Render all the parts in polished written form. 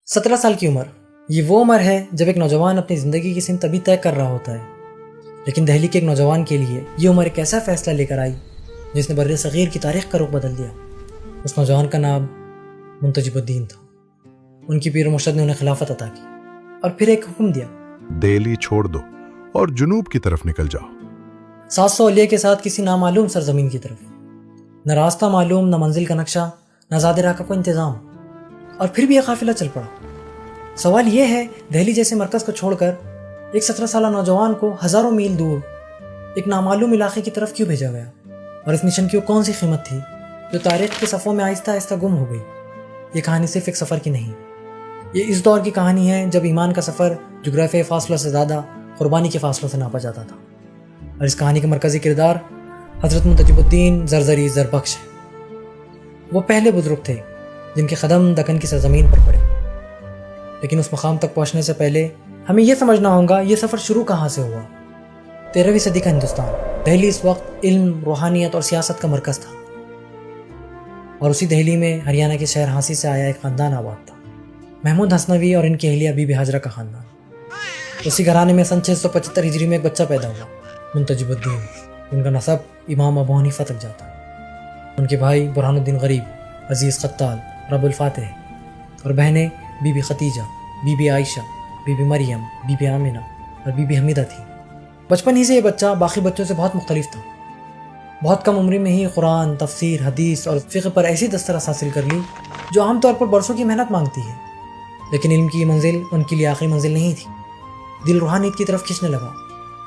17 سال کی عمر، یہ وہ عمر ہے جب ایک نوجوان اپنی زندگی کی سمت ابھی طے کر رہا ہوتا ہے، لیکن دہلی کے ایک نوجوان کے لیے یہ عمر ایک ایسا فیصلہ لے کر آئی جس نے بر صغیر کی تاریخ کا رخ بدل دیا۔ اس نوجوان کا نام منتجب الدین تھا۔ ان کی پیر و مرشد نے انہیں خلافت عطا کی اور پھر ایک حکم دیا، دہلی چھوڑ دو اور جنوب کی طرف نکل جاؤ۔ 700 اولیاء کے ساتھ کسی نامعلوم سرزمین کی طرف، نہ راستہ معلوم، نہ منزل کا نقشہ، نہ زاد راہ کا کوئی انتظام، اور پھر بھی یہ قافلہ چل پڑا۔ سوال یہ ہے، دہلی جیسے مرکز کو چھوڑ کر ایک 17 سالہ نوجوان کو ہزاروں میل دور ایک نامعلوم علاقے کی طرف کیوں بھیجا گیا، اور اس مشن کی وہ کون سی قیمت تھی جو تاریخ کے صفوں میں آہستہ آہستہ گم ہو گئی؟ یہ کہانی صرف ایک سفر کی نہیں، یہ اس دور کی کہانی ہے جب ایمان کا سفر جغرافیائی فاصلوں سے زیادہ قربانی کے فاصلوں سے ناپا جاتا تھا، اور اس کہانی کا مرکزی کردار حضرت منتجب الدین زرزری زربخش ہے۔ وہ پہلے بزرگ تھے جن کے قدم دکن کی سرزمین پر پڑے، لیکن اس مقام تک پہنچنے سے پہلے ہمیں یہ سمجھنا ہوگا یہ سفر شروع کہاں سے ہوا۔ 13ویں صدی کا ہندوستان، دہلی اس وقت علم، روحانیت اور سیاست کا مرکز تھا، اور اسی دہلی میں ہریانہ کے شہر ہانسی سے آیا ایک خاندان آباد تھا، محمود غزنوی اور ان کی اہلیہ بی بی ہاجرہ کا خاندان۔ اسی گھرانے میں سن 675 ہجری میں ایک بچہ پیدا ہوا، منتجب الدین، جن کا نسب امام ابو حنیفہ تک جاتا ہے۔ ان کے بھائی برہان الدین غریب، عزیز قتال، رب الفاتح، اور بہنیں Bibi Khadija, Bibi Aisha, Bibi Maryam, Bibi Amina اور بی بی حمیدہ تھی۔ بچپن ہی سے یہ بچہ باقی بچوں سے بہت مختلف تھا۔ بہت کم عمری میں ہی قرآن، تفسیر، حدیث اور فقہ پر ایسی دسترس حاصل کر لی جو عام طور پر برسوں کی محنت مانگتی ہے، لیکن علم کی یہ منزل ان کے لیے آخری منزل نہیں تھی۔ دل روحانیت کی طرف کھنچنے لگا،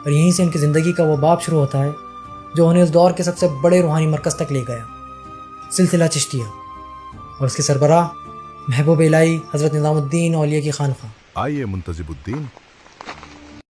اور یہیں سے ان کی زندگی کا وہ باب شروع ہوتا ہے جو انہیں اس دور کے سب سے بڑے روحانی مرکز تک لے گیا، سلسلہ چشتیہ، اور اس کے سربراہ محبوب الہی حضرت نظام الدین اولیاء کی خانقاہ۔ آئیے منتجب الدین